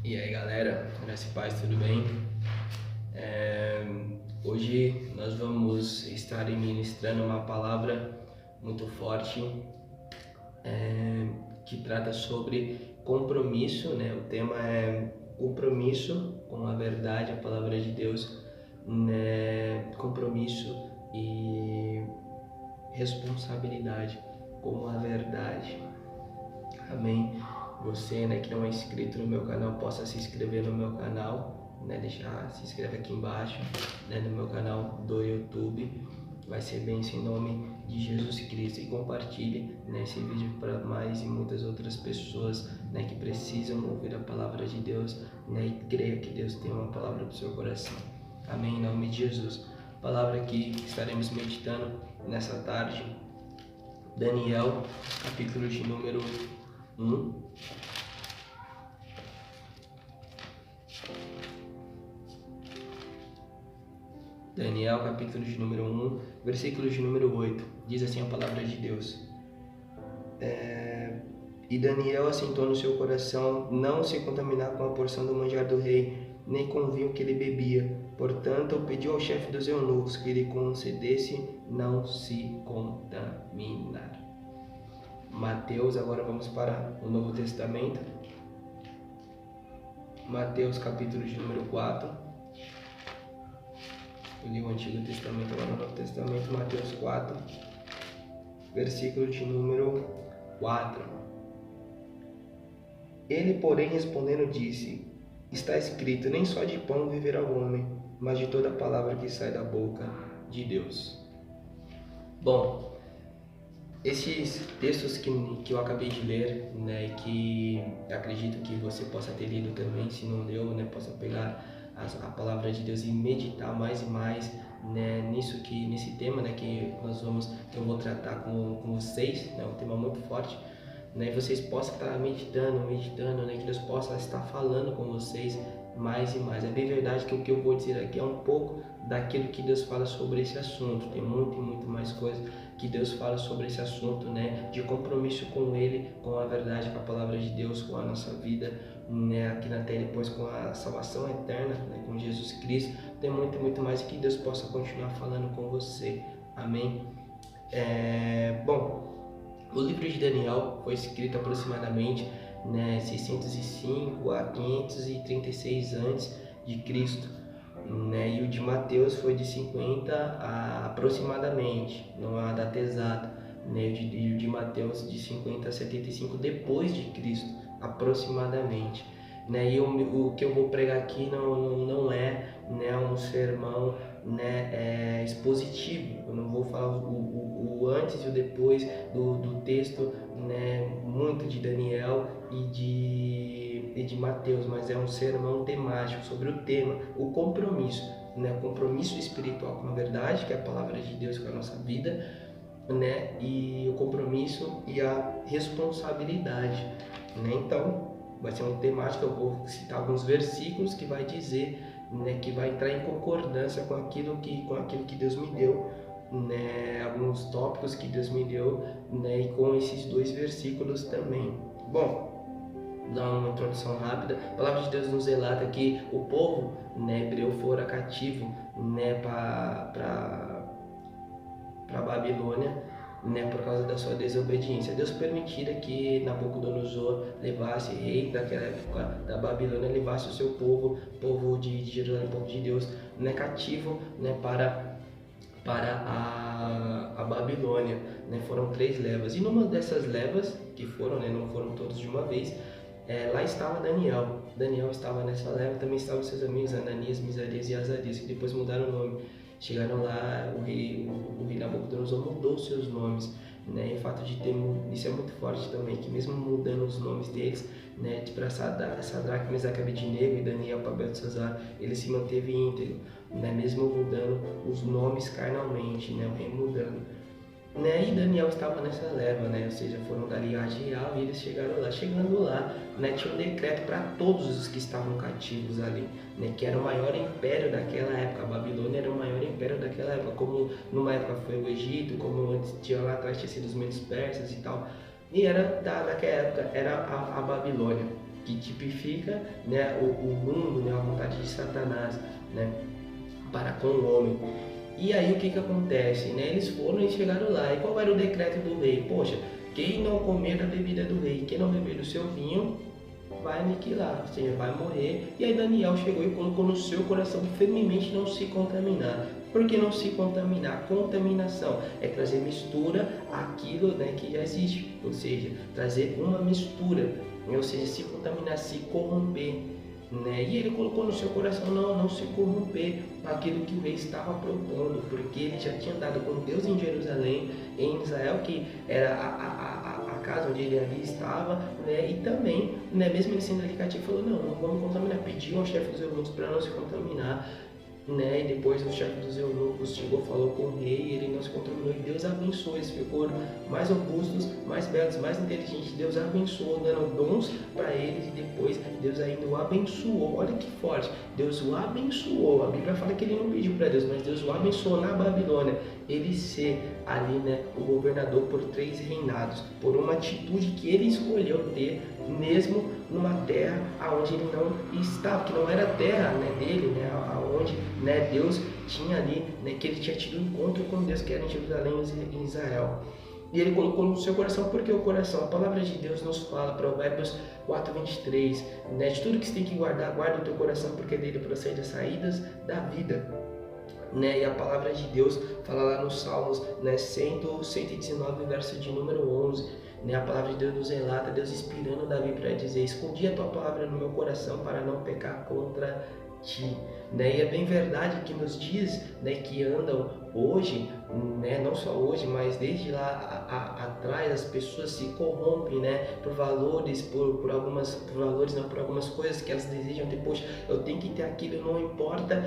E aí galera, graça e paz, tudo bem? Hoje nós vamos estar ministrando uma palavra muito forte que trata sobre compromisso, né? O tema é compromisso com a verdade, a palavra de Deus, né? Compromisso e responsabilidade com a verdade. Amém. Você, né, que não é inscrito no meu canal, possa se inscrever no meu canal, né, se inscreve aqui embaixo, né, no meu canal do YouTube. Vai ser bênção em nome de Jesus Cristo, e compartilhe, né, esse vídeo para mais e muitas outras pessoas, né, que precisam ouvir a palavra de Deus, né, e creia que Deus tem uma palavra para o seu coração. Amém, em nome de Jesus. A palavra que estaremos meditando nessa tarde, Daniel, capítulo de número 1. Daniel, capítulo de número 1, versículo de número 8. Diz assim a palavra de Deus. E Daniel assentou no seu coração não se contaminar com a porção do manjar do rei, nem com o vinho que ele bebia. Portanto, pediu ao chefe dos eunucos que lhe concedesse não se contaminar. Mateus, agora vamos para o Novo Testamento. Mateus, capítulo de número 4. Eu li o Antigo Testamento, agora o Novo Testamento. Mateus 4, versículo de número 4. Ele, porém, respondendo, disse: está escrito, nem só de pão viverá o homem, mas de toda palavra que sai da boca de Deus. Bom, esses textos que eu acabei de ler, né, e que acredito que você possa ter lido também, se não leu, né, possa pegar a palavra de Deus e meditar mais e mais, né, nesse tema, né, que eu vou tratar com vocês, né, um tema muito forte, né, e vocês possam estar meditando, né, que Deus possa estar falando com vocês mais e mais. É bem verdade que o que eu vou dizer aqui é um pouco daquilo que Deus fala sobre esse assunto. Tem muito mais coisa que Deus fala sobre esse assunto, né, de compromisso com Ele, com a verdade, com a palavra de Deus, com a nossa vida, né, aqui na terra, depois com a salvação eterna, né, com Jesus Cristo. Tem muito mais, e que Deus possa continuar falando com você. Amém? Bom, o livro de Daniel foi escrito aproximadamente, né, 605 a 536 a.C., né, e o de Mateus foi de 50 a aproximadamente, não há data exata, né, e o de Mateus de 50 a 75 depois de Cristo, aproximadamente. Né, e o que eu vou pregar aqui não é, né, um sermão, né, expositivo. Eu não vou falar o antes e o depois do texto, né, muito de Daniel e de Mateus, mas é um sermão temático sobre o tema, o compromisso, né, o compromisso espiritual com a verdade, que é a palavra de Deus com a nossa vida, né, e o compromisso e a responsabilidade, né. Então vai ser uma temática, eu vou citar alguns versículos que vai dizer, né, que vai entrar em concordância com aquilo que Deus me deu, né, alguns tópicos que Deus me deu, né, e com esses dois versículos também. Bom, vou dar uma introdução rápida. A palavra de Deus nos relata que o povo, né, hebreu fora cativo, né, para Babilônia, né, por causa da sua desobediência. Deus permitira que Nabucodonosor levasse, rei daquela época da Babilônia, levasse o seu povo de Jerusalém, povo de Deus, né, cativo, né, para a Babilônia, né. Foram 3 levas, e numa dessas levas que foram, né, não foram todos de uma vez, lá estava Daniel. Daniel estava nessa leva, também estavam seus amigos Ananias, Misarias e Azarias, que depois mudaram o nome. Chegaram lá, o rei Nabucodonosor mudou os seus nomes, né? E o fato de isso é muito forte também, que mesmo mudando os nomes deles, né, para Sadraque, Mesaque, Abednego e Daniel para Beltesazar, ele se manteve íntegro, né, mesmo mudando os nomes carnalmente, né, o rei mudando. Né, e Daniel estava nessa leva, né, ou seja, foram da linhagem real e eles chegaram lá. Chegando lá, né, tinha um decreto para todos os que estavam cativos ali, né, que era o maior império daquela época. A Babilônia era o maior império daquela época, como numa época foi o Egito, como antes tinha lá atrás tinha sido os Medos Persas e tal. E era daquela época, era a Babilônia. que tipifica, né, o mundo, né, a vontade de Satanás, né, para com o homem. E aí o que acontece, né? Eles foram e chegaram lá. E qual era o decreto do rei? Poxa, quem não comer da bebida do rei, quem não beber do seu vinho, vai aniquilar, ou seja, vai morrer. E aí Daniel chegou e colocou no seu coração firmemente não se contaminar. Por que não se contaminar? Contaminação é trazer mistura àquilo, né, que já existe, ou seja, trazer uma mistura, né? Ou seja, se contaminar, se corromper. Né? E ele colocou no seu coração não se corromper com aquilo que o rei estava propondo, porque ele já tinha andado com Deus em Jerusalém, em Israel, que era a casa onde ele ali estava, né? E também, né, mesmo ele sendo ali cativo, falou, não vamos contaminar, pediu ao chefe dos eunucos para não se contaminar, né? E depois o chefe dos eunucos chegou, falou com o rei, ele não se contaminou, e Deus abençoou, eles ficaram mais robustos, mais belos, mais inteligentes. Deus abençoou, dando dons para eles, e depois Deus ainda o abençoou. Olha que forte, Deus o abençoou. A Bíblia fala que ele não pediu para Deus, mas Deus o abençoou na Babilônia, ele ser ali, né, o governador por 3 reinados, por uma atitude que ele escolheu ter, mesmo numa terra aonde ele não estava, que não era a terra, né, dele, né, aonde, né, Deus tinha ali, né, que ele tinha tido um encontro com Deus, que era em Jerusalém, em Israel. E ele colocou no seu coração, porque o coração, a palavra de Deus nos fala, Provérbios 4:23, né, de tudo que você tem que guardar, guarda o teu coração, porque dele procede as saídas da vida. Né? E a palavra de Deus fala lá nos Salmos, né, 119, verso de número 11, né? A palavra de Deus nos relata, Deus inspirando Davi para dizer, escondi a tua palavra no meu coração para não pecar contra ti. Né? E é bem verdade que nos dias, né, que andam hoje, né, não só hoje, mas desde lá atrás, as pessoas se corrompem, né, por valores, por algumas coisas que elas desejam ter. Poxa, eu tenho que ter aquilo, não importa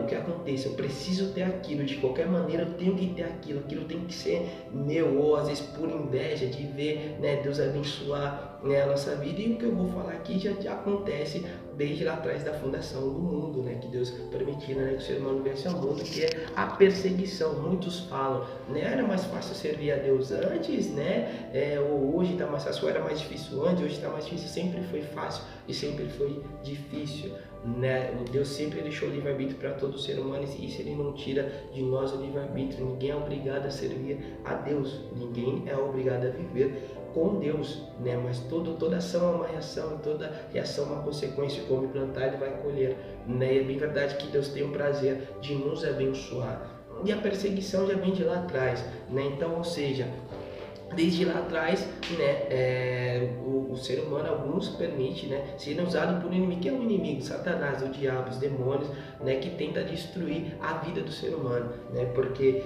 o que aconteça, eu preciso ter aquilo, de qualquer maneira eu tenho que ter aquilo tem que ser meu, ou às vezes por inveja de ver, né, Deus abençoar, né, a nossa vida. E o que eu vou falar aqui já acontece desde lá atrás da fundação do mundo, né, que Deus permitiu, né, que o ser humano viesse ao mundo, que é a perseguição. Muitos falam, né, era mais fácil servir a Deus antes, né, ou hoje está mais fácil, ou era mais difícil antes, hoje está mais difícil. Sempre foi fácil e sempre foi difícil, né? Deus sempre deixou o livre-arbítrio para todo ser humano, e isso ele não tira de nós o livre-arbítrio. Ninguém é obrigado a servir a Deus, ninguém é obrigado a viver com Deus, né? Mas toda ação é uma reação, e toda reação é uma consequência. Como plantar, ele vai colher, né? E é bem verdade que Deus tem o prazer de nos abençoar. E a perseguição já vem de lá atrás, né? Então, ou seja, desde lá atrás, né, o ser humano, alguns permite, né, ser usado por um inimigo. Que é o inimigo? Satanás, o diabo, os demônios, né, que tenta destruir a vida do ser humano, né, porque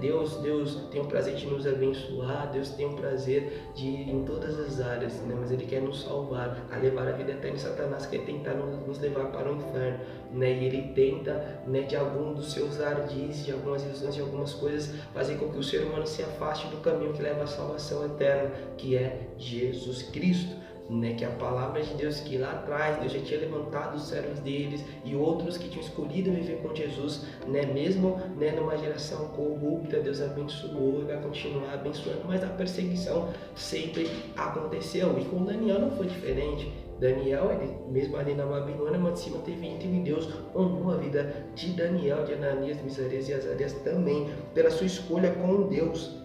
Deus tem o prazer de nos abençoar, Deus tem o prazer de ir em todas as áreas, né, mas Ele quer nos salvar, a levar a vida eterna. E Satanás quer tentar nos levar para o inferno, né, e ele tenta, né, de algum dos seus ardis, de algumas ilusões, de algumas coisas, fazer com que o ser humano se afaste do caminho que leva à salvação eterna, que é Jesus Cristo, né? Que é a palavra de Deus, que lá atrás Deus já tinha levantado os servos deles e outros que tinham escolhido viver com Jesus, né? Mesmo, né, numa geração corrupta, Deus abençoou e vai continuar abençoando, mas a perseguição sempre aconteceu, e com Daniel não foi diferente. Daniel, ele, mesmo ali na Babilônia, mas de cima teve íntimo, e Deus honrou a vida de Daniel, de Ananias, Misarias e Azarias também, pela sua escolha com Deus.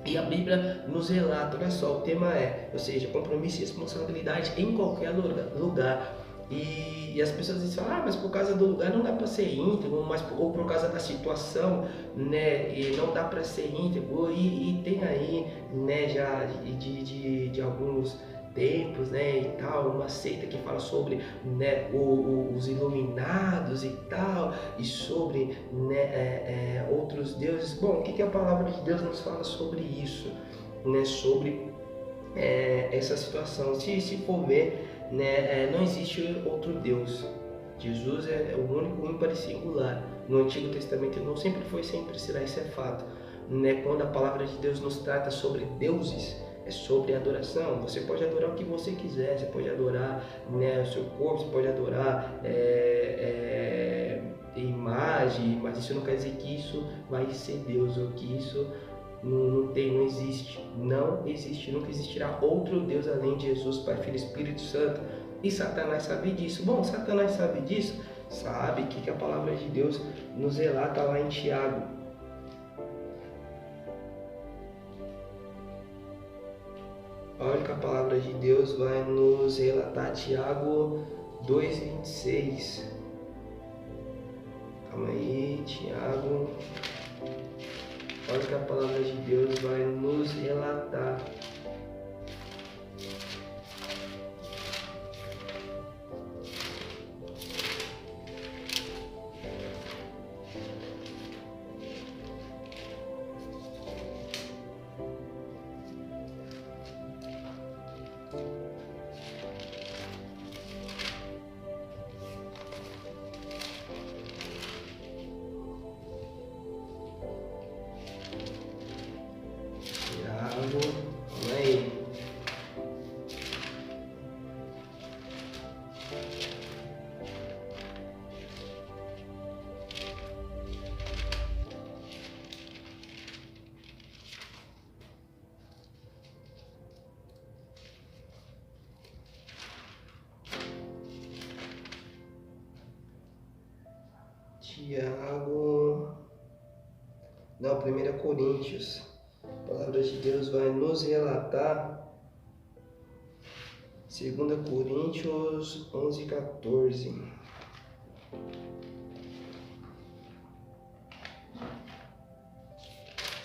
E a Bíblia nos relata, olha só, o tema é, ou seja, compromisso e responsabilidade em qualquer lugar. E as pessoas dizem, mas por causa do lugar não dá para ser íntegro, ou por causa da situação, né, e não dá para ser íntegro. E tem aí, né, já de alguns tempos, né, e tal, uma seita que fala sobre, né, os iluminados e tal, e sobre, né, outros deuses. Bom, o que a palavra de Deus nos fala sobre isso, né, sobre essa situação? Se for ver, né, não existe outro Deus. Jesus é o único, ímpar e singular. No Antigo Testamento não sempre foi, sempre será, isso é fato, né? Quando a palavra de Deus nos trata sobre deuses, é sobre adoração. Você pode adorar o que você quiser, você pode adorar, né, o seu corpo, você pode adorar imagem, mas isso não quer dizer que isso vai ser Deus, ou que isso não existe. Não existe, nunca existirá outro Deus além de Jesus, Pai, Filho e Espírito Santo. E Satanás sabe disso. Bom, Satanás sabe disso? Sabe que a palavra de Deus nos relata lá em Tiago. Olha que a palavra de Deus vai nos relatar, Tiago 2,26. Calma aí, Tiago. Olha que a palavra de Deus vai nos relatar. Vamos aí. Tiago. Não, 1 Coríntios. A palavra de Deus vai nos relatar 2 Coríntios 11:14.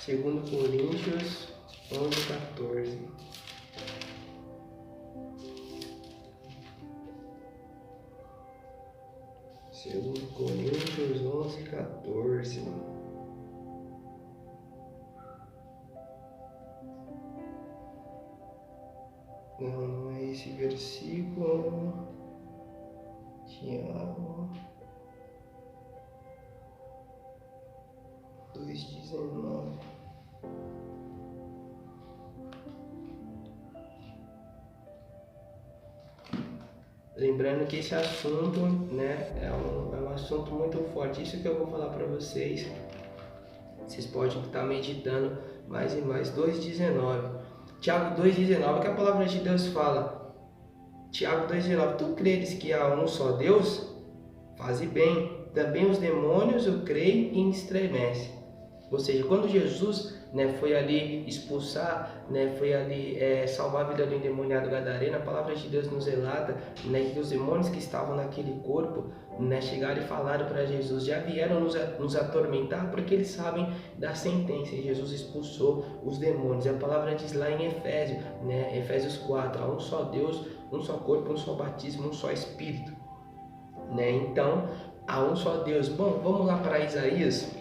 2 Coríntios 11:14. Segundo Coríntios 11:14. Não é esse versículo. Tiago 2:19. Lembrando que esse assunto, né, é um assunto muito forte. Isso que eu vou falar para vocês. Vocês podem estar meditando mais e mais. 2:19. Tiago 2:19, que a palavra de Deus fala. Tiago 2:19. Tu creres que há um só Deus? Faze bem. Também os demônios o creem e estremecem. Ou seja, quando Jesus, né, foi ali expulsar, né, foi ali salvar a vida do endemoniado gadareno, a palavra de Deus nos relata, né, que os demônios que estavam naquele corpo, né, chegaram e falaram para Jesus, já vieram nos atormentar porque eles sabem da sentença, e Jesus expulsou os demônios. E a palavra diz lá em Efésios, né, Efésios 4, há um só Deus, um só corpo, um só batismo, um só Espírito. Né? Então, há um só Deus. Bom, vamos lá para Isaías.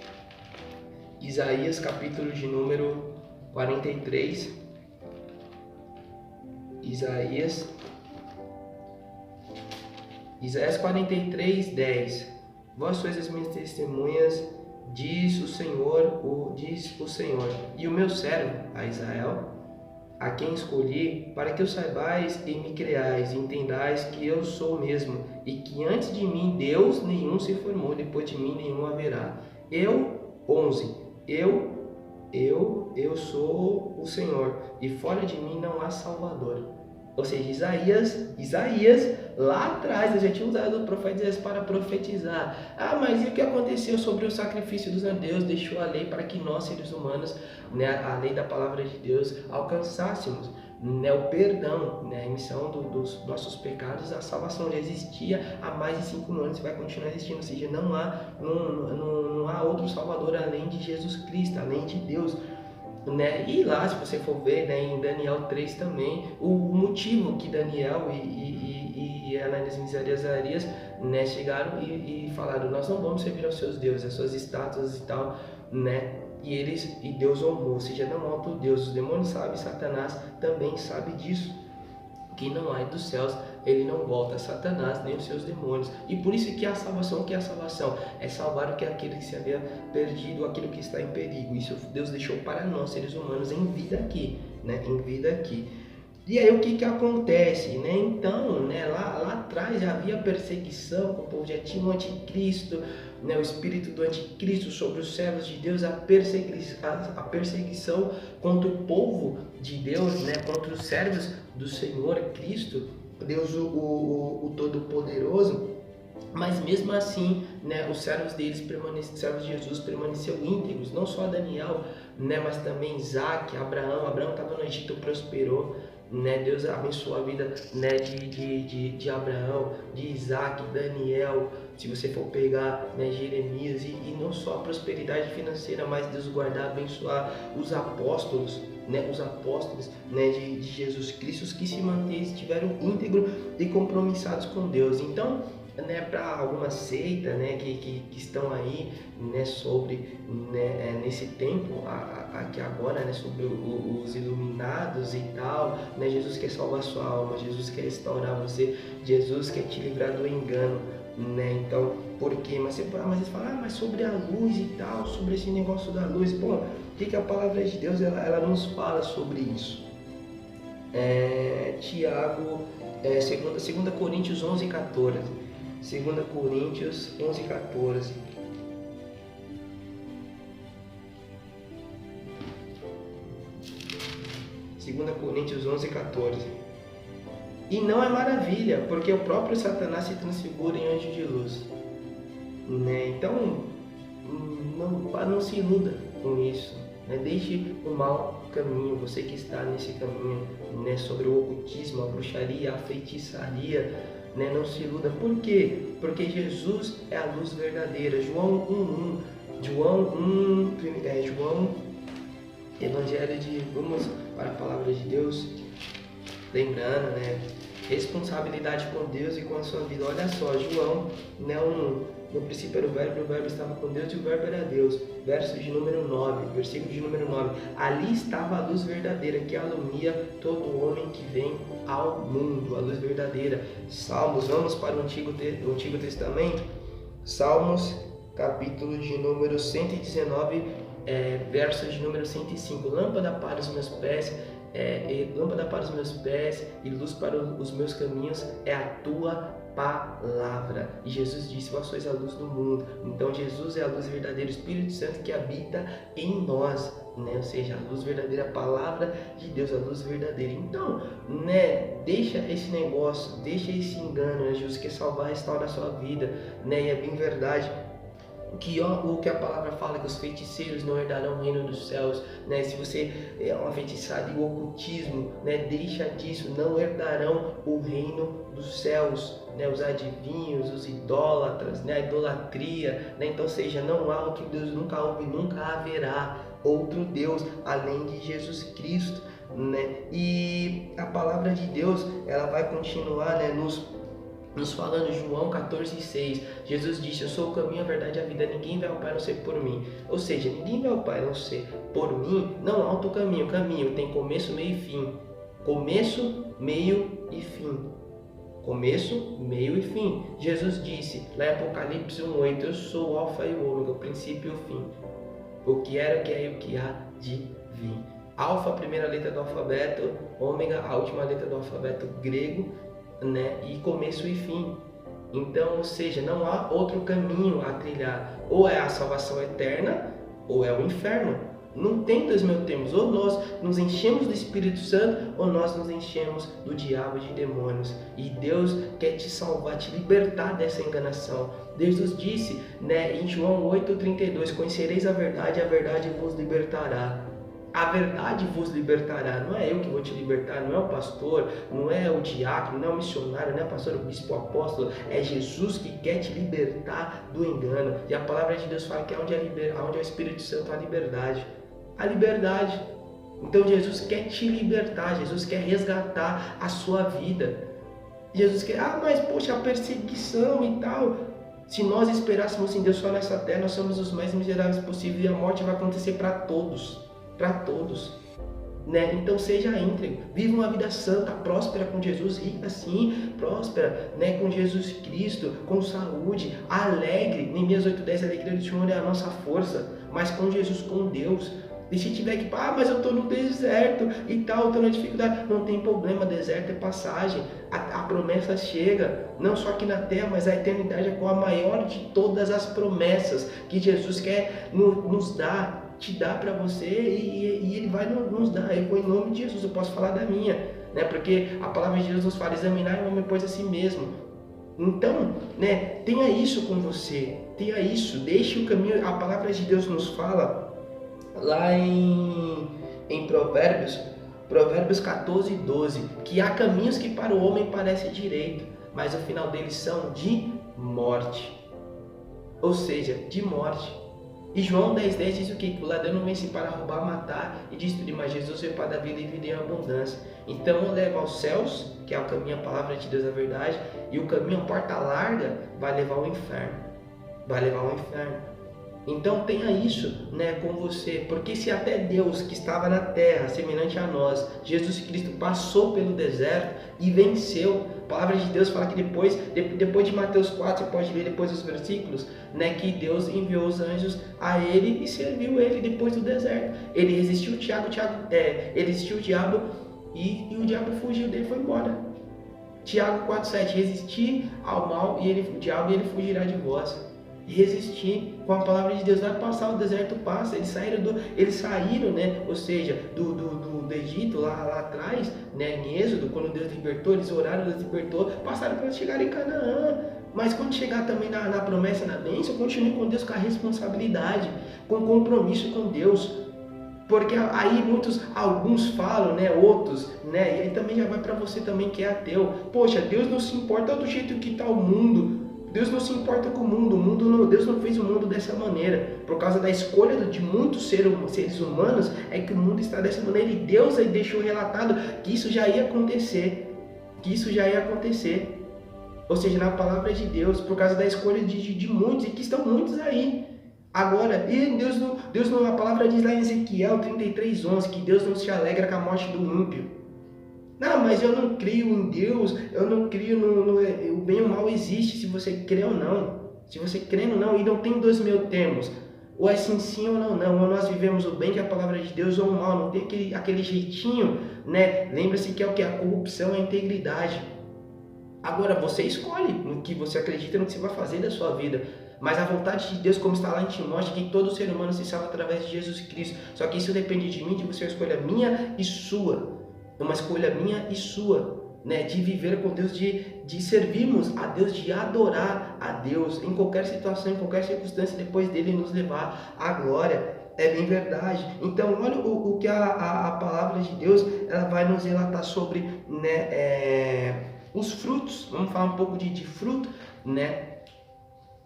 Isaías, capítulo de número 43. Isaías 43:10. Vós sois as minhas testemunhas, diz o Senhor, e o meu servo, a Israel, a quem escolhi, para que o saibais e me creais, e entendais que eu sou o mesmo, e que antes de mim Deus nenhum se formou, depois de mim nenhum haverá. 11. Eu sou o Senhor, e fora de mim não há Salvador. Ou seja, Isaías lá atrás, eu já tinha usado o profeta Isaías para profetizar. Mas e o que aconteceu sobre o sacrifício dos anjos? Deus deixou a lei para que nós, seres humanos, né, a lei da palavra de Deus, alcançássemos, né, o perdão, né, a remissão dos nossos pecados. A salvação já existia há mais de 5 anos e vai continuar existindo. Ou seja, não há outro Salvador além de Jesus Cristo, além de Deus. Né? E lá, se você for ver, né, em Daniel 3 também, o motivo que Daniel e Ananias, Misael e Azarias, né, chegaram e falaram: nós não vamos servir aos seus deuses, às suas estátuas e tal, né? E Deus honrou, ou seja, não há outro Deus. Os demônios sabem, Satanás também sabe disso, que não há dos céus, ele não volta a Satanás nem os seus demônios. E por isso que a salvação, que é a salvação? É salvar o que é aquele que se havia perdido, aquilo que está em perigo. Isso Deus deixou para nós, seres humanos, em vida aqui, né? Em vida aqui. E aí o que acontece, né? Então, né, lá atrás já havia perseguição, o povo já tinha um anticristo, né, o espírito do anticristo sobre os servos de Deus, a perseguição contra o povo de Deus, né, contra os servos do Senhor Cristo, Deus o Todo-Poderoso. Mas mesmo assim, né, os servos servos de Jesus permaneceram íntegros, não só Daniel, né, mas também Isaac, Abraão estava no Egito, prosperou, né, Deus abençoou a vida, né, de Abraão, de Isaac, Daniel. Se você for pegar, né, Jeremias, e não só a prosperidade financeira, mas Deus guardar, abençoar os apóstolos, né, de Jesus Cristo, os que se estiveram íntegros e compromissados com Deus. Então, né, para alguma seita, né, que estão aí, né, sobre, né, nesse tempo aqui agora, né, sobre os iluminados e tal, né, Jesus quer salvar sua alma, Jesus quer restaurar você, Jesus quer te livrar do engano, né? Então, por quê? Mas eles falam, mas sobre a luz e tal, sobre esse negócio da luz, pô, o que a palavra de Deus ela nos fala sobre isso? Tiago, 2 Coríntios 11:14. 2 Coríntios 11:14. Coríntios 11:14. E não é maravilha, porque o próprio Satanás se transfigura em anjo de luz, né? Então, não se iluda com isso, né? Deixe o mau caminho, você que está nesse caminho, né, sobre o ocultismo, a bruxaria, a feitiçaria, né? Não se iluda. Por quê? Porque Jesus é a luz verdadeira. João 1:1. Evangelho de... Vamos para a palavra de Deus. Lembrando, né? Responsabilidade com Deus e com a sua vida. Olha só, João, né, no princípio era o verbo estava com Deus e o verbo era Deus. Versículo de número 9. Ali estava a luz verdadeira que alumia todo homem que vem ao mundo. A luz verdadeira. Salmos, vamos para o Antigo Testamento. Salmos, capítulo de número 119, versos de número 105. Lâmpada para os meus pés e luz para os meus caminhos é a tua palavra. E Jesus disse: vós sois a luz do mundo. Então Jesus é a luz verdadeira, o Espírito Santo que habita em nós, né? Ou seja, a luz verdadeira, a palavra de Deus, a luz verdadeira. Então, né, deixa esse negócio, deixa esse engano, né? Jesus quer salvar, restaurar a sua vida, né? E é bem verdade o que a palavra fala, que os feiticeiros não herdarão o reino dos céus, né? Se você é uma feitiçaria e o ocultismo, né, deixa disso, não herdarão o reino dos céus, né? Os adivinhos, os idólatras, né? A idolatria, né? Então, seja, não há o que Deus nunca houve, nunca haverá outro Deus além de Jesus Cristo, né? E a palavra de Deus, ela vai continuar, né, nos falando, João 14:6, Jesus disse: eu sou o caminho, a verdade e a vida, ninguém vai ao Pai a não ser por mim. Ou seja, ninguém vai ao Pai a não ser por mim. Não há outro caminho. O caminho tem começo, meio e fim. Começo, meio e fim. Começo, meio e fim. Jesus disse lá em Apocalipse 1:8, eu sou o alfa e o ômega, o princípio e o fim. O que era, o que é e o que há de vir. Alfa, a primeira letra do alfabeto, ômega, a última letra do alfabeto grego, né? E começo e fim. Então, ou seja, não há outro caminho a trilhar. Ou é a salvação eterna, ou é o inferno. Não tem dois meio termos. Ou nós nos enchemos do Espírito Santo, ou nós nos enchemos do diabo, de demônios. E Deus quer te salvar, te libertar dessa enganação. Jesus disse, né, em João 8:32, conhecereis a verdade vos libertará. A verdade vos libertará. Não é eu que vou te libertar, não é o pastor, não é o diácono, não é o missionário, não é o pastor, o bispo, o apóstolo. É Jesus que quer te libertar do engano. E a palavra de Deus fala que onde é o Espírito Santo, há liberdade. A liberdade. Então Jesus quer te libertar, Jesus quer resgatar a sua vida. Jesus quer, mas poxa, a perseguição e tal. Se nós esperássemos em Deus só nessa terra, nós somos os mais miseráveis possíveis e a morte vai acontecer para todos. Para todos, né? Então seja íntegro, viva uma vida santa, próspera com Jesus, rica sim, próspera, né, com Jesus Cristo, com saúde, alegre. Neemias 8:10, a alegria do Senhor é a nossa força, mas com Jesus, com Deus, E se tiver que, mas eu estou no deserto e tal, estou na dificuldade. Não tem problema, deserto é passagem. A promessa chega, não só aqui na terra, mas a eternidade é com a maior de todas as promessas que Jesus quer nos dar, te dar para você e Ele vai nos dar. Eu vou em nome de Jesus, eu posso falar da minha, né? Porque a palavra de Deus nos fala, examinar o homem pois a si mesmo. Então, né, tenha isso com você, tenha isso, deixe o caminho. A palavra de Deus nos fala lá em Provérbios 14:12, que há caminhos que para o homem parecem direito, mas o final deles são de morte. Ou seja, de morte. E João 10:10 diz o que? O ladrão não vem se para roubar, matar e destruir, mas Jesus veio para dar vida e vida em abundância. Então eu levo aos céus, que é o caminho, a palavra de Deus, a verdade, e o caminho, a porta larga, vai levar ao inferno. Vai levar ao inferno. Então tenha isso, né, com você, porque se até Deus que estava na terra, semelhante a nós, Jesus Cristo passou pelo deserto e venceu. A palavra de Deus fala que depois de Mateus 4, você pode ler depois os versículos, né, que Deus enviou os anjos a ele e serviu ele depois do deserto. Ele resistiu ele resistiu o diabo e o diabo fugiu dele, foi embora. Tiago 4:7, resistir ao mal e o diabo fugirá de vós. Resistir com a palavra de Deus, vai passar, o deserto passa. Eles saíram, né? Ou seja, do Egito lá atrás, né? Em Êxodo, quando Deus libertou, eles oraram, Deus libertou, passaram para chegar em Canaã. Mas quando chegar também na promessa, na bênção, continue com Deus, com a responsabilidade, com compromisso com Deus. Porque aí alguns falam, né, outros, né, e aí também já vai para você também que é ateu. Poxa, Deus não se importa do jeito que está o mundo. Deus não se importa com o mundo, Deus não fez o mundo dessa maneira. Por causa da escolha de muitos seres humanos, é que o mundo está dessa maneira. E Deus aí deixou relatado que isso já ia acontecer. Ou seja, na palavra de Deus, por causa da escolha de muitos, e que estão muitos aí. Agora, Deus não, a palavra diz lá em Ezequiel 33:11, que Deus não se alegra com a morte do ímpio. Não, mas eu não crio em Deus, eu não crio o bem e o mal existe, se você crê ou não. Se você crê ou não, e não tem dois meio termos. Ou é sim ou não. Ou nós vivemos o bem, que é a palavra de Deus, ou o mal. Não tem aquele jeitinho, né? Lembra-se que é o que? A corrupção é a integridade. Agora, você escolhe no que você acredita, no que você vai fazer da sua vida. Mas a vontade de Deus, como está lá em Timóteo, que todo ser humano se salva através de Jesus Cristo. Só que isso depende de mim, de você, escolha minha e sua. Uma escolha minha e sua, né? De viver com Deus, de servirmos a Deus, de adorar a Deus em qualquer situação, em qualquer circunstância, depois dele nos levar à glória. É bem verdade. Então, olha o que a palavra de Deus, ela vai nos relatar sobre, né, os frutos. Vamos falar um pouco de fruto, né?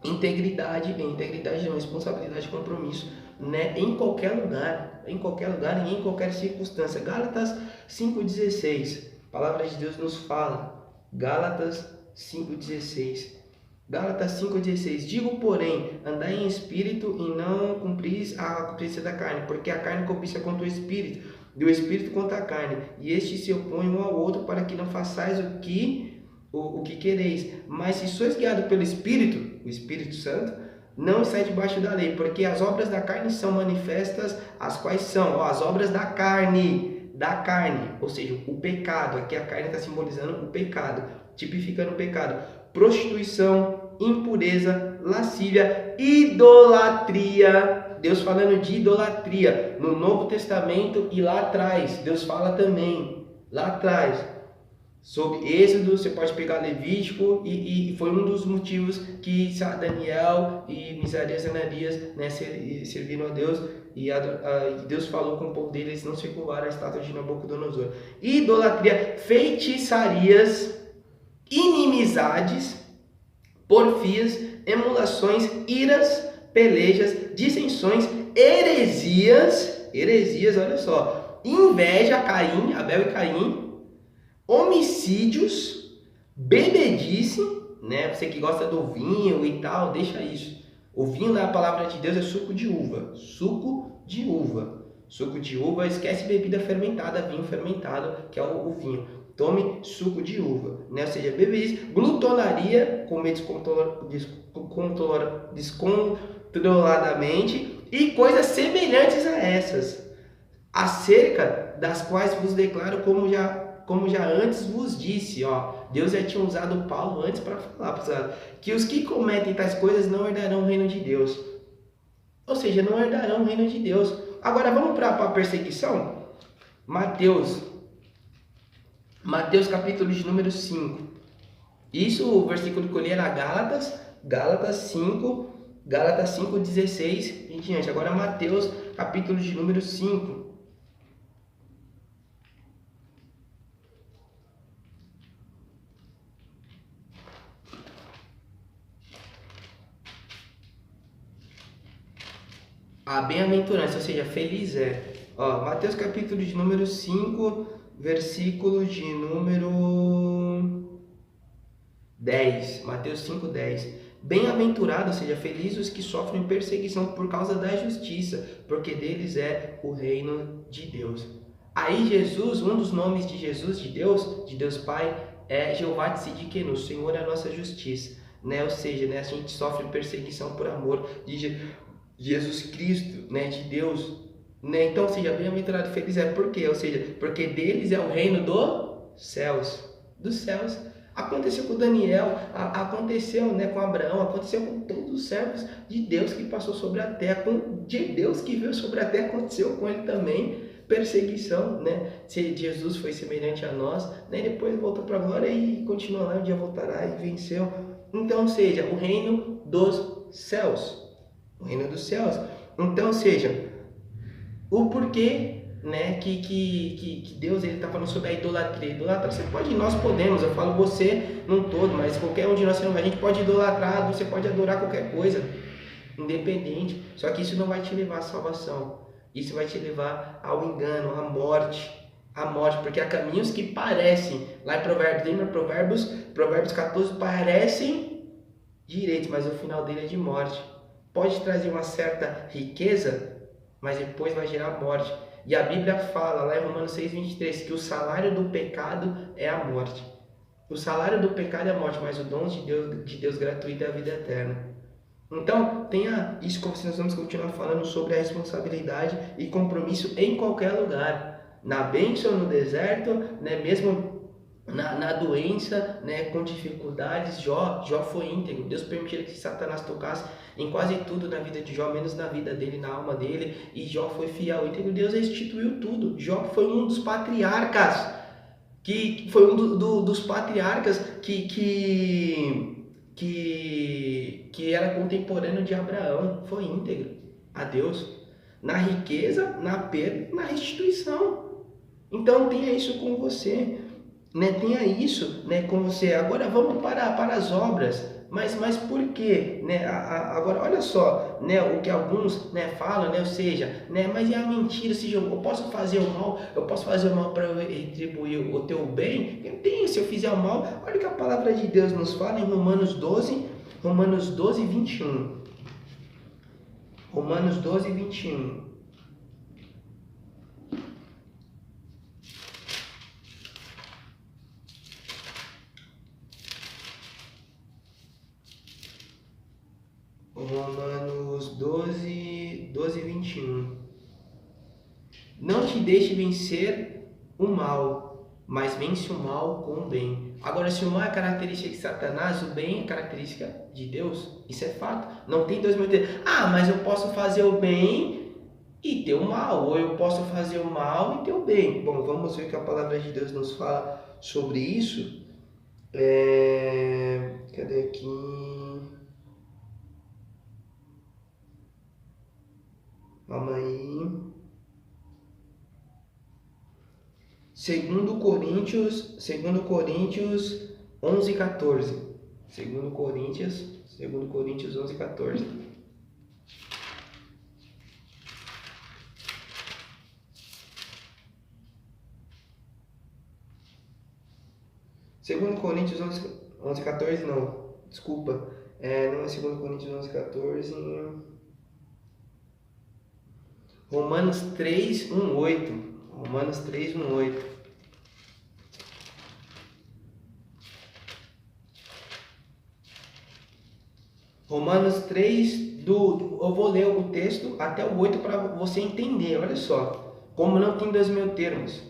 Integridade não, responsabilidade, compromisso, né? Em qualquer lugar e em qualquer circunstância. Gálatas 5:16, a palavra de Deus nos fala. Gálatas 5:16. Digo, porém, andai em espírito e não cumpris a concupiscência da carne, porque a carne cobiça contra o espírito, e o espírito contra a carne, e estes se opõem um ao outro, para que não façais o que quereis. Mas se sois guiados pelo Espírito, o Espírito Santo, não estáis debaixo da lei, porque as obras da carne são manifestas, as quais são as obras da carne, ou seja, o pecado. Aqui a carne está simbolizando o pecado, tipificando o pecado: prostituição, impureza, lascívia, idolatria. Deus falando de idolatria no Novo Testamento, e lá atrás Deus fala também, lá atrás, sobre Êxodo. Você pode pegar Levítico, e foi um dos motivos que Daniel e Misarias e Ananias, né, serviram a Deus, e Deus falou com o povo dele, eles não se curvaram à estátua de Nabucodonosor. Idolatria, feitiçarias, inimizades, porfias, emulações, iras, pelejas, dissensões, heresias, olha só, inveja, Abel e Caim, homicídios, bebedice, né? Você que gosta do vinho e tal, deixa isso. O vinho, na palavra de Deus, é suco de uva. Esquece bebida fermentada, vinho fermentado, que é o vinho. Tome suco de uva, né? Ou seja, bebedice, glutonaria, comer descontroladamente, e coisas semelhantes a essas. acerca das quais vos declaro como já antes vos disse, ó, Deus já tinha usado Paulo antes para falar, pessoal, que os que cometem tais coisas não herdarão o reino de Deus. Ou seja, não herdarão o reino de Deus. Agora vamos para a perseguição? Mateus capítulo de número 5. Isso, o versículo que eu li era Gálatas 5, 16 em diante. Agora Mateus capítulo de número 5. A bem-aventurança, ou seja, feliz é. Ó, Mateus capítulo de número 5, versículo de número 10. Mateus 5, 10. Bem-aventurado, ou seja, felizes os que sofrem perseguição por causa da justiça, porque deles é o reino de Deus. Aí Jesus, um dos nomes de Jesus, de Deus Pai, é Jeová Tsidkenu, o Senhor é a nossa justiça. Né? Ou seja, né, a gente sofre perseguição por amor de Jesus Cristo, né, de Deus, né? Então, ou seja, bem-aventurado e feliz é por quê? Ou seja, porque deles é o reino dos céus. Aconteceu com Daniel, aconteceu, né, com Abraão, aconteceu com todos os servos de Deus que passou sobre a terra, de Deus que veio sobre a terra, aconteceu com ele também. Perseguição, né? Se Jesus foi semelhante a nós, né? Depois voltou para a glória e continua lá, um dia voltará e venceu. Então, ou seja, o reino dos céus. O reino dos céus. Então, ou seja, o porquê, né, que Deus ele está falando sobre a idolatria. Idolatrar, você pode, nós podemos, eu falo você num todo, mas qualquer um de nós, a gente pode idolatrar, você pode adorar qualquer coisa, independente. Só que isso não vai te levar à salvação. Isso vai te levar ao engano, à morte, porque há caminhos que parecem, lá em Provérbios, lembra Provérbios 14, parecem direitos, mas o final dele é de morte. Pode trazer uma certa riqueza, mas depois vai gerar morte. E a Bíblia fala lá em Romanos 6,23 que o salário do pecado é a morte. O salário do pecado é a morte, mas o dom de Deus gratuito é a vida eterna. Então, tenha isso como nós vamos continuar falando sobre a responsabilidade e compromisso em qualquer lugar. Na bênção, no deserto, né, mesmo na doença, né, com dificuldades. Jó foi íntegro. Deus permitiu que Satanás tocasse em quase tudo na vida de Jó, menos na vida dele, na alma dele, e Jó foi fiel, íntegro. Deus restituiu tudo. Jó foi um dos patriarcas, que foi um dos patriarcas que era contemporâneo de Abraão. Foi íntegro a Deus, na riqueza, na perda, na restituição. Então tenha isso com você. Né, tenha isso, né, com você. Agora vamos para as obras. Mas por quê? Né, agora olha só, né, o que alguns, né, falam, né, ou seja, né, mas é a mentira, se eu posso fazer o mal, para eu retribuir o teu bem? Eu tenho, se eu fizer o mal. Olha o que a palavra de Deus nos fala em Romanos 12, 21. Romanos 12, 21. Romanos 12, 21. Não te deixe vencer o mal, mas vence o mal com o bem. Agora, se o mal é característica de Satanás, o bem é característica de Deus. Isso é fato. Não tem dois meios. Mas eu posso fazer o bem e ter o mal, ou eu posso fazer o mal e ter o bem. Bom, vamos ver o que a palavra de Deus nos fala sobre isso. Cadê aqui? Calma aí. 2 Coríntios 11, 14. 2 Coríntios 11, 14. Segundo Coríntios 11, 14, não. Desculpa. Não é 2 Coríntios 11, 14. Romanos 3, 1, 8. Romanos 3, 1, 8. Romanos 3, eu vou ler o texto até o 8 para você entender, olha só. como não tem 2.000 termos.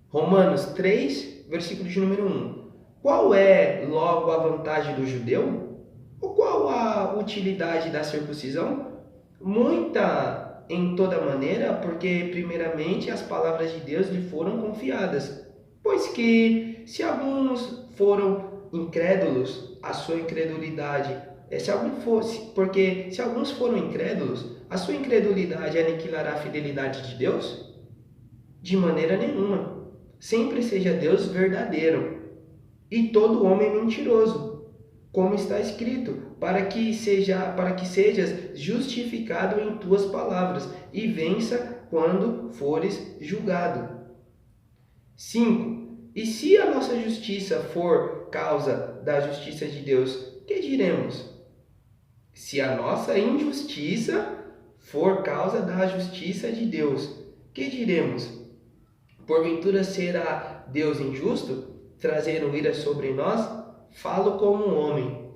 Romanos 3, versículo de número 1. Qual é logo a vantagem do judeu? Ou qual a utilidade da circuncisão? Muita em toda maneira, porque primeiramente as palavras de Deus lhe foram confiadas. Pois que se alguns foram incrédulos, a sua incredulidade, porque se alguns foram incrédulos, a sua incredulidade aniquilará a fidelidade de Deus? De maneira nenhuma. Sempre seja Deus verdadeiro e todo homem mentiroso, como está escrito, para que sejas justificado em tuas palavras e vença quando fores julgado. 5. E se a nossa justiça for causa da justiça de Deus, que diremos? Se a nossa injustiça for causa da justiça de Deus, que diremos? Porventura será Deus injusto, trazendo ira sobre nós? Falo como um homem.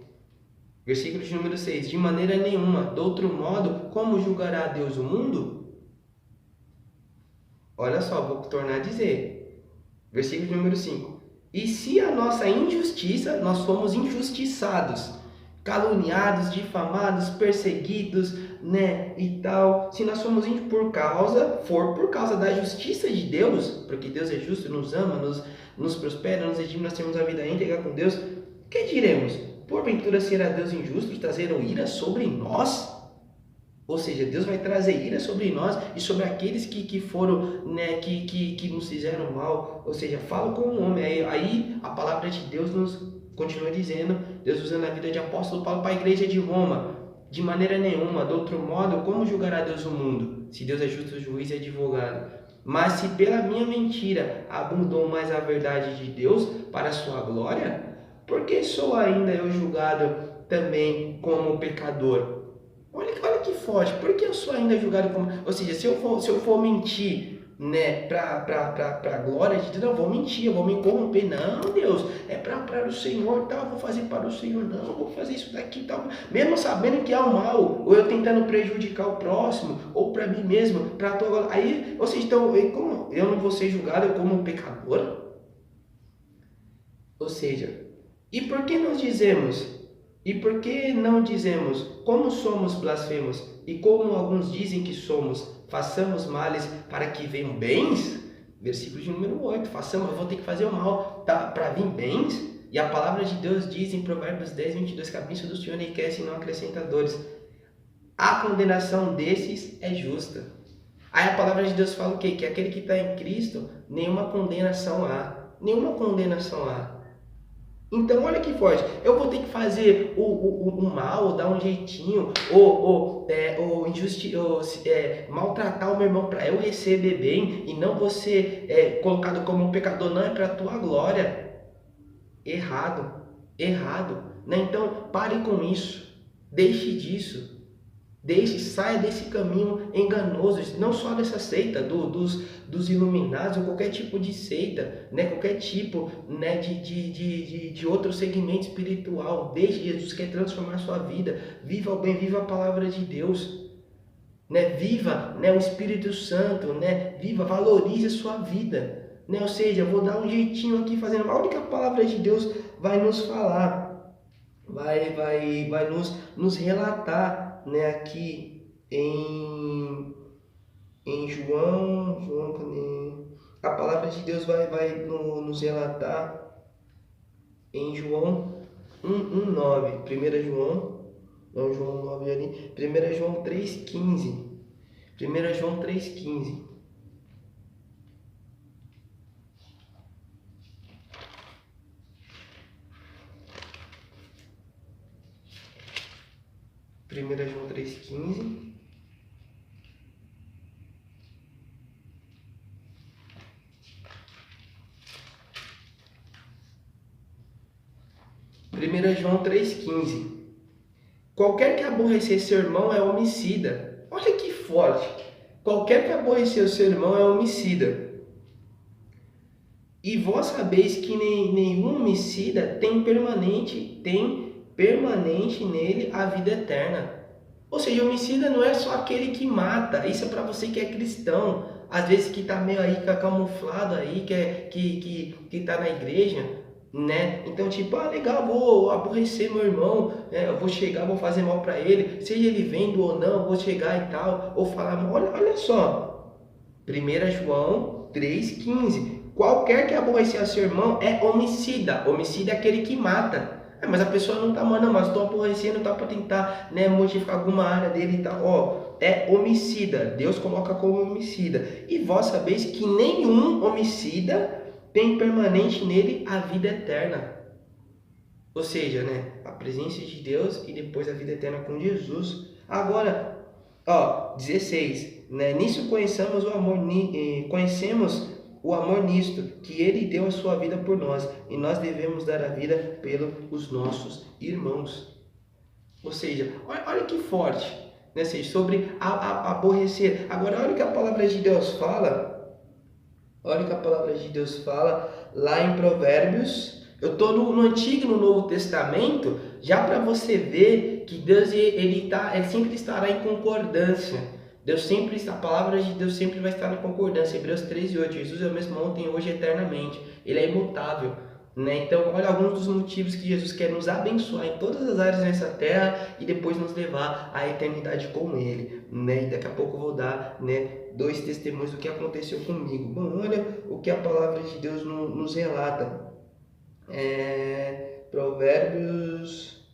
Versículo de número 6. De maneira nenhuma, de outro modo, como julgará Deus o mundo? Olha só, vou tornar a dizer. Versículo de número 5. E se a nossa injustiça, nós fomos injustiçados, caluniados, difamados, perseguidos, e tal, se nós formos por causa da justiça de Deus, porque Deus é justo, nos ama, nos prospera, nos redime, nós temos a vida íntegra com Deus, que diremos? Porventura será Deus injusto, trazendo ira sobre nós? Ou seja, Deus vai trazer ira sobre nós e sobre aqueles que foram, que nos fizeram mal. Ou seja, falo como um homem. Aí a palavra de Deus nos continua dizendo, Deus usando a vida de apóstolo Paulo para a igreja de Roma. De maneira nenhuma, de outro modo, como julgará Deus o mundo? Se Deus é justo, juiz e advogado. Mas se pela minha mentira abundou mais a verdade de Deus para a sua glória, por que sou ainda eu julgado também como pecador? Olha que forte, por que eu sou ainda julgado como... Ou seja, se eu for mentir, para a glória de Deus, não vou mentir, eu vou me corromper, não, Deus, é para o Senhor, tal, vou fazer para o Senhor, não, vou fazer isso daqui, tal, mesmo sabendo que é o mal, ou eu tentando prejudicar o próximo, ou para mim mesmo, para a tua glória, aí, ou seja, então, como eu não vou ser julgado como um pecador? Ou seja, e por que não dizemos, como somos blasfemos, e como alguns dizem que somos, façamos males para que venham bens? Versículo de número 8. Eu vou ter que fazer o mal para vir bens? E a palavra de Deus diz em Provérbios 10, 22, que a bênção do Senhor enriquece e não acrescenta dores. A condenação desses é justa. Aí a palavra de Deus fala o quê? Que aquele que está em Cristo, nenhuma condenação há. Nenhuma condenação há. Então, olha que forte. Eu vou ter que fazer o mal, dar um jeitinho, maltratar o meu irmão para eu receber bem e não vou ser colocado como um pecador. Não, é para a tua glória. Errado. Né? Então, pare com isso. Deixe disso. Saia desse caminho enganoso, não só dessa seita, dos iluminados, ou qualquer tipo de seita, qualquer tipo de outro segmento espiritual. Deixe, Jesus quer transformar sua vida. Viva o bem, viva a palavra de Deus. Viva o Espírito Santo, viva, valorize a sua vida. Ou seja, eu vou dar um jeitinho aqui fazendo a única palavra de Deus vai nos falar, vai nos relatar. Aqui em João, a palavra de Deus vai nos relatar em João 1:9, 1 João, não João 9 ali, 1 João 3:15, 1 João 3:15. Primeira João 3:15. Primeira João 3:15. Qualquer que aborrecer seu irmão é homicida. Olha que forte. Qualquer que aborrecer o seu irmão é homicida. E vós sabeis que nenhum homicida tem permanente nele a vida eterna. Ou seja, homicida não é só aquele que mata. Isso é para você que é cristão. às vezes que tá meio aí camuflado aí, que tá na igreja, né? Então, tipo, legal, vou aborrecer meu irmão, eu vou chegar, vou fazer mal para ele, seja ele vendo ou não, vou chegar e tal, ou falar, olha só, 1 João 3,15, qualquer que aborrecer a seu irmão é homicida, homicida é aquele que mata. Mas a pessoa não tá, mano, mas tô aborrecendo, tá, para tentar, né, modificar alguma área dele e tal, é homicida, Deus coloca como homicida, e vós sabeis que nenhum homicida tem permanente nele a vida eterna. Ou seja, né, a presença de Deus e depois a vida eterna com Jesus. Agora, 16, né, nisso conhecemos o amor nisto, que ele deu a sua vida por nós, e nós devemos dar a vida pelos nossos irmãos. Ou seja, olha que forte, né, sobre aborrecer. Agora, olha o que a palavra de Deus fala. Olha o que a palavra de Deus fala lá em Provérbios. Eu estou no Antigo e no Novo Testamento, já para você ver que Deus ele sempre estará em concordância. A palavra de Deus sempre vai estar na concordância. Hebreus 13:8. Jesus é o mesmo ontem, hoje e eternamente. Ele é imutável. Né? Então, olha alguns dos motivos que Jesus quer nos abençoar em todas as áreas nessa terra e depois nos levar à eternidade com Ele. Né? E daqui a pouco eu vou dar, né, 2 testemunhos do que aconteceu comigo. Bom, olha o que a palavra de Deus nos relata. Provérbios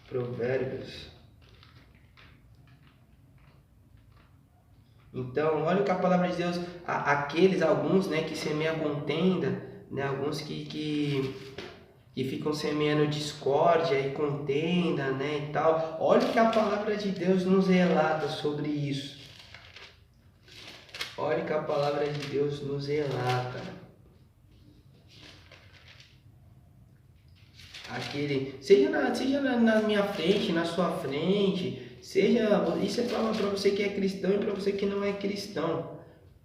'Provérbios. Então, olha o que a palavra de Deus, alguns, né, que semeiam contenda, né, alguns que ficam semeando discórdia e contenda, né, e tal. Olha o que a palavra de Deus nos relata sobre isso. Olha o que a palavra de Deus nos relata. Seja na minha frente, na sua frente, isso é para você que é cristão e para você que não é cristão,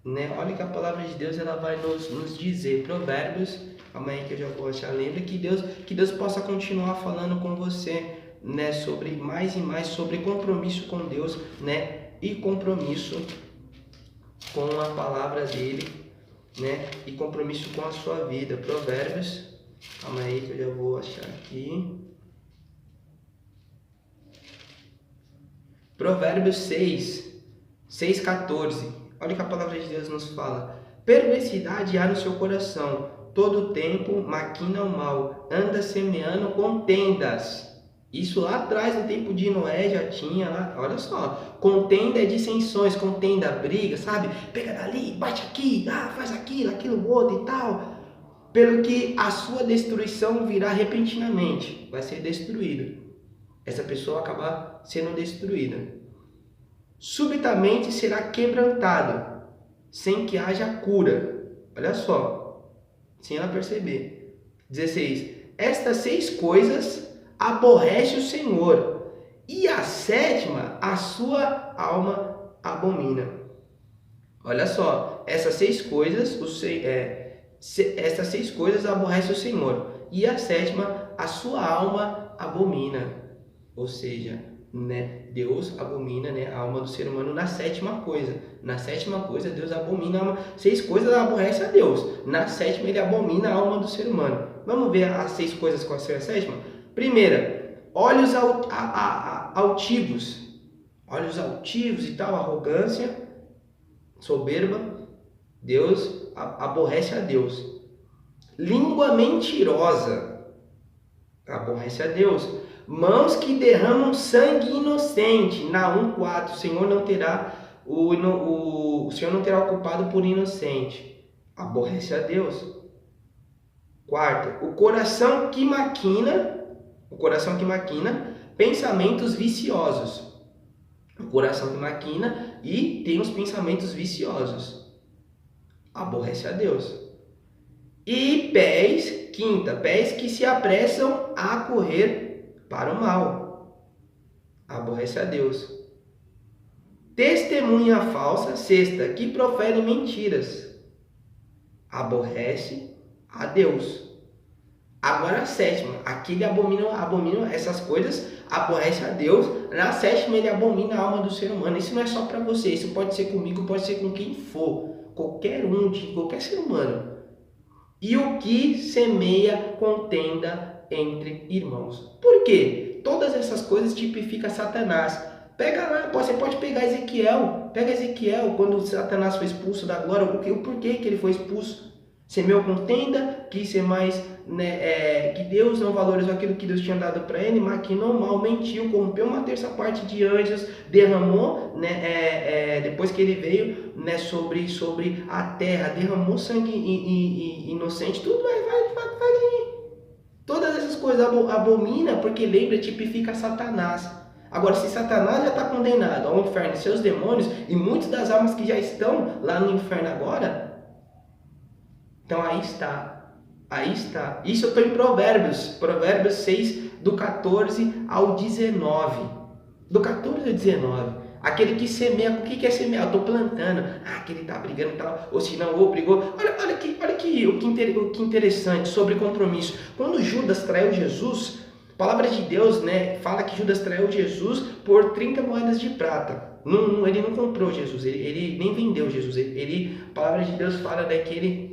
né? Olha que a palavra de Deus ela vai nos dizer. Provérbios, calma aí que eu já vou achar. Lembra que Deus possa continuar falando com você, né? Sobre mais e mais sobre compromisso com Deus, né? E compromisso com a palavra dele, né? E compromisso com a sua vida. Provérbios, calma aí que eu já vou achar aqui. Provérbios 6:14. Olha o que a palavra de Deus nos fala. Perversidade há no seu coração, todo tempo maquina o mal, anda semeando contendas. Isso lá atrás, no tempo de Noé, já tinha lá, olha só, contenda é dissensões, contenda, briga, sabe? Pega dali, bate aqui, faz aquilo outro e tal. Pelo que a sua destruição virá repentinamente, vai ser destruída. Essa pessoa acabar sendo destruída. Subitamente será quebrantado, sem que haja cura. Olha só, sem ela perceber. 16. Estas 6 coisas aborrece o Senhor, e a 7ª a sua alma abomina. Olha só, essas 6 coisas, essas 6 coisas aborrece o Senhor, e a 7ª a sua alma abomina. Ou seja, né, Deus abomina, né, a alma do ser humano na 7ª coisa. Na 7ª coisa, Deus abomina a alma. 6 coisas aborrece a Deus. Na 7ª, ele abomina a alma do ser humano. Vamos ver as 6 coisas qual é a 7ª? Primeira, olhos altivos. Olhos altivos e tal, arrogância, soberba. Deus aborrece a Deus. Língua mentirosa. Aborrece a Deus. Mãos que derramam sangue inocente. Naum 4. O Senhor não terá o Senhor não terá ocupado por inocente. Aborrece a Deus. 4. O coração que maquina pensamentos viciosos. O coração que maquina e tem os pensamentos viciosos. Aborrece a Deus. E pés que se apressam a correr para o mal. Aborrece a Deus. Testemunha falsa, 6, que profere mentiras. Aborrece a Deus. Agora a sétima, aquele abomina essas coisas, aborrece a Deus. Na sétima ele abomina a alma do ser humano. Isso não é só para você, isso pode ser comigo, pode ser com quem for, qualquer um, de qualquer ser humano. E o que semeia contenda entre irmãos. Por quê? Todas essas coisas tipificam Satanás. Pega lá, você pode pegar Ezequiel. Pega Ezequiel, quando Satanás foi expulso da glória, o porquê que ele foi expulso. Semeou contenda, quis ser mais, que Deus não valorizou aquilo que Deus tinha dado para ele, maquinou mal, mentiu, corrompeu uma terça parte de anjos, derramou, depois que ele veio, sobre a terra, derramou sangue inocente, tudo vai aí. Todas essas coisas abomina, porque lembra, tipifica Satanás. Agora, se Satanás já está condenado ao inferno e seus demônios, e muitas das almas que já estão lá no inferno agora, então aí está. Isso eu estou em Provérbios 6, do 14 ao 19. Do 14 ao 19. Aquele que semeia, o que é semear? Eu estou plantando. Que ele está brigando e tal. Ou se não, brigou. Olha que interessante sobre compromisso. Quando Judas traiu Jesus, a palavra de Deus, fala que Judas traiu Jesus por 30 moedas de prata. Ele não comprou Jesus, ele nem vendeu Jesus. A palavra de Deus fala que ele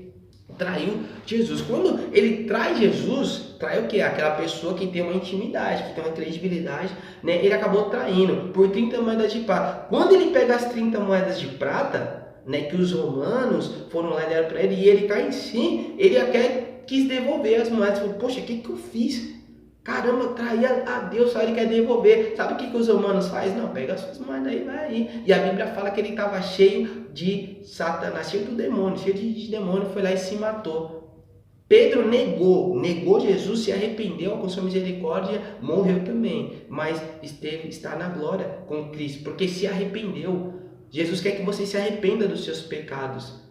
traiu Jesus. Quando ele trai Jesus, trai o quê? Aquela pessoa que tem uma intimidade, que tem uma credibilidade, ele acabou traindo por 30 moedas de prata. Quando ele pega as 30 moedas de prata, que os romanos foram lá e deram para ele, e ele cai em si, ele até quis devolver as moedas. Falou, poxa, o que eu fiz? Caramba, eu traí a Deus, só ele quer devolver. Sabe o que os romanos fazem? Não, pega as suas moedas aí, vai aí. E a Bíblia fala que ele estava cheio de Satanás, cheio do demônio, cheio de demônio, foi lá e se matou. Pedro negou Jesus, se arrependeu, alcançou misericórdia, morreu também. Mas está na glória com Cristo, porque se arrependeu. Jesus quer que você se arrependa dos seus pecados.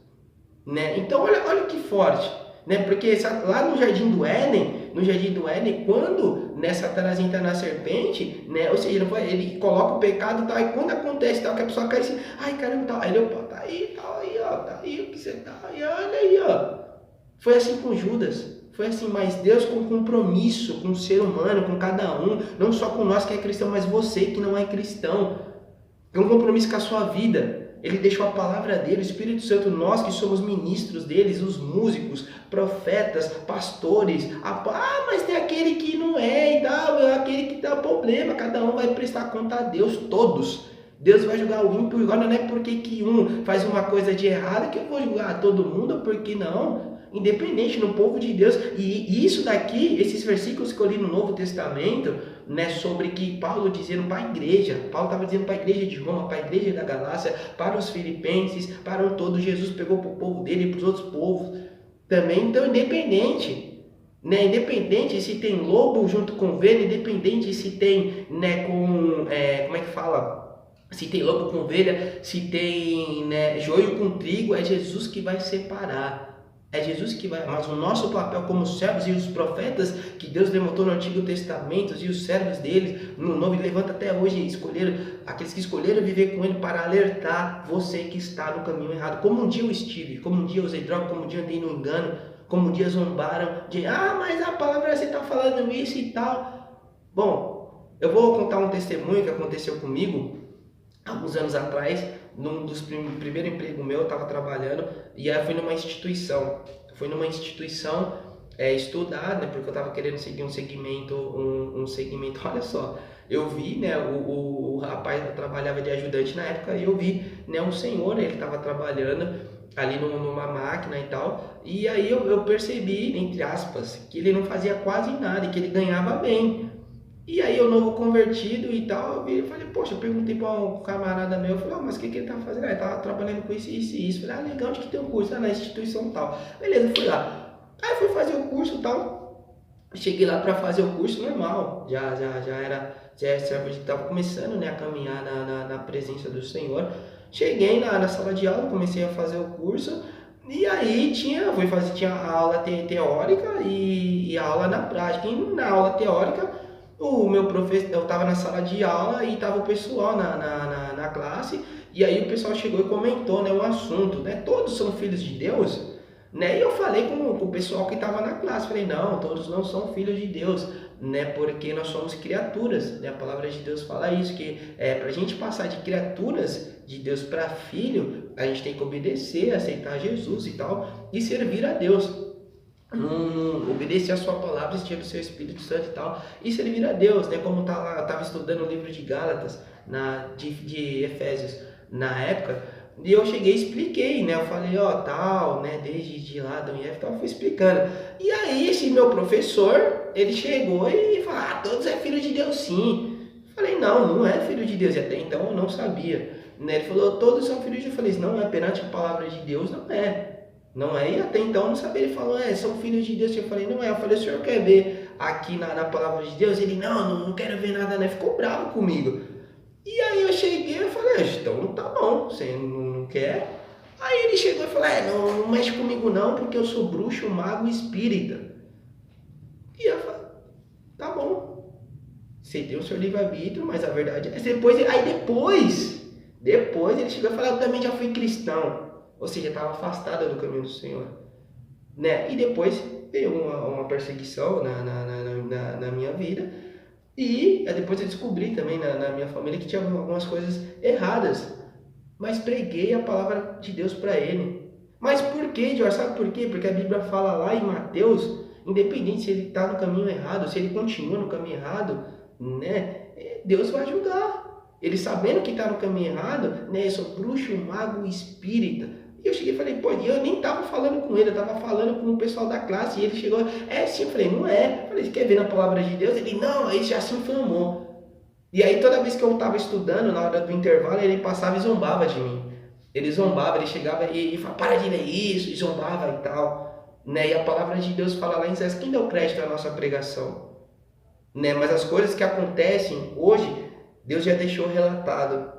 Então, olha que forte. Porque lá no Jardim do Éden, quando Satanás entra na serpente, ou seja, ele coloca o pecado e tal, e quando acontece tal, que a pessoa cai assim, ai caramba, tal, aí ele, opa, tá aí, o que você tá aí, olha aí, ó. Foi assim com Judas, foi assim, mas Deus com compromisso com o ser humano, com cada um, não só com nós que é cristão, mas você que não é cristão, tem um compromisso com a sua vida. Ele deixou a palavra dele, o Espírito Santo, nós que somos ministros deles, os músicos, profetas, pastores. Mas tem aquele que não é e tal, aquele que dá problema. Cada um vai prestar conta a Deus, todos. Deus vai julgar o ímpio. Agora não é porque que um faz uma coisa de errado que eu vou julgar todo mundo, porque não. Independente, no povo de Deus. E isso daqui, esses versículos que eu li no Novo Testamento, sobre que Paulo dizendo para a igreja, Paulo estava dizendo para a igreja de Roma, para a igreja da Galácia, para os filipenses, para todos, Jesus pegou para o povo dele e para os outros povos também. Então, independente se tem lobo junto com ovelha, independente se tem, se tem lobo com ovelha, se tem joio com trigo, é Jesus que vai separar. É Jesus que vai, mas o nosso papel como servos e os profetas que Deus levantou no Antigo Testamento e os servos deles no Novo, levanta até hoje, aqueles que escolheram viver com ele para alertar você que está no caminho errado. Como um dia eu estive, como um dia eu usei droga, como um dia eu andei no engano, como um dia zombaram de, mas a palavra você está falando isso e tal. Bom, eu vou contar um testemunho que aconteceu comigo alguns anos atrás. Num dos primeiros empregos meu, eu estava trabalhando e aí fui numa instituição. Estudar, porque eu estava querendo seguir um segmento, olha só. Eu vi, o rapaz trabalhava de ajudante na época e eu vi, um senhor, ele estava trabalhando ali numa máquina e tal. E aí eu percebi, entre aspas, que ele não fazia quase nada e que ele ganhava bem. E aí eu novo convertido e tal, eu falei, poxa, eu perguntei para um camarada meu, eu falei, mas o que ele tá fazendo? Ele tava trabalhando com isso e isso. Eu falei, legal, onde que tem um curso? Na instituição tal. Beleza, fui lá. Aí fui fazer o curso e tal. Cheguei lá para fazer o curso normal. Já estava começando, a caminhar na presença do Senhor. Cheguei na sala de aula, comecei a fazer o curso. E aí tinha a aula teórica e a aula na prática. E na aula teórica, o meu professor, eu estava na sala de aula e estava o pessoal na classe, e aí o pessoal chegou e comentou, um assunto, todos são filhos de Deus, né? E eu falei com o pessoal que estava na classe, falei, não, todos não são filhos de Deus, né? Porque nós somos criaturas, né? A palavra de Deus fala isso, que para a gente passar de criaturas de Deus para filho, a gente tem que obedecer, aceitar Jesus e tal, e servir a Deus. Obedecer a sua palavra, encher do seu Espírito Santo e tal, e servir a Deus, né? Como eu estava estudando o livro de Gálatas, de Efésios na época, e eu cheguei e expliquei, né? Eu falei, ó, tal, né? Desde de lá, Adão e Eva, tal, fui explicando. E aí, esse meu professor, ele chegou e falou, todos é filho de Deus, sim. Eu falei, não é filho de Deus, e até então eu não sabia. Né? Ele falou, todos são filhos de Deus. Eu falei, não é, perante a palavra de Deus, não é. Não é, e até então eu não sabia. Ele falou, são filhos de Deus. Eu falei, não é. Eu falei, o senhor quer ver aqui na palavra de Deus? Ele, não quero ver nada, né? Ficou bravo comigo. E aí eu cheguei e falei, então tá bom, você não quer? Aí ele chegou e falou, não mexe comigo não, porque eu sou bruxo, mago e espírita. E eu falei, tá bom, você tem o seu livre-arbítrio, mas a verdade é... Depois ele chegou e falou, eu também já fui cristão. Ou seja, estava afastada do caminho do Senhor. Né? E depois veio uma perseguição na minha vida. E depois eu descobri também na minha família que tinha algumas coisas erradas. Mas preguei a palavra de Deus para ele. Mas por quê, Jorge? Sabe por quê? Porque a Bíblia fala lá em Mateus, independente se ele está no caminho errado, se ele continua no caminho errado, né? Deus vai julgar. Ele sabendo que está no caminho errado, né? Eu sou bruxo, mago, espírita. E eu cheguei e falei, pô, e eu nem tava falando com ele, eu tava falando com o pessoal da classe. E ele chegou, sim, eu falei, não é. Eu falei, você quer ver na palavra de Deus? Ele, não, aí já se inflamou. E aí toda vez que eu tava estudando, na hora do intervalo, ele passava e zombava de mim. Ele zombava, ele chegava e falava, para de ler isso, e zombava e tal. Né? E a palavra de Deus fala lá em Isaías, quem deu crédito à nossa pregação? Né? Mas as coisas que acontecem hoje, Deus já deixou relatado.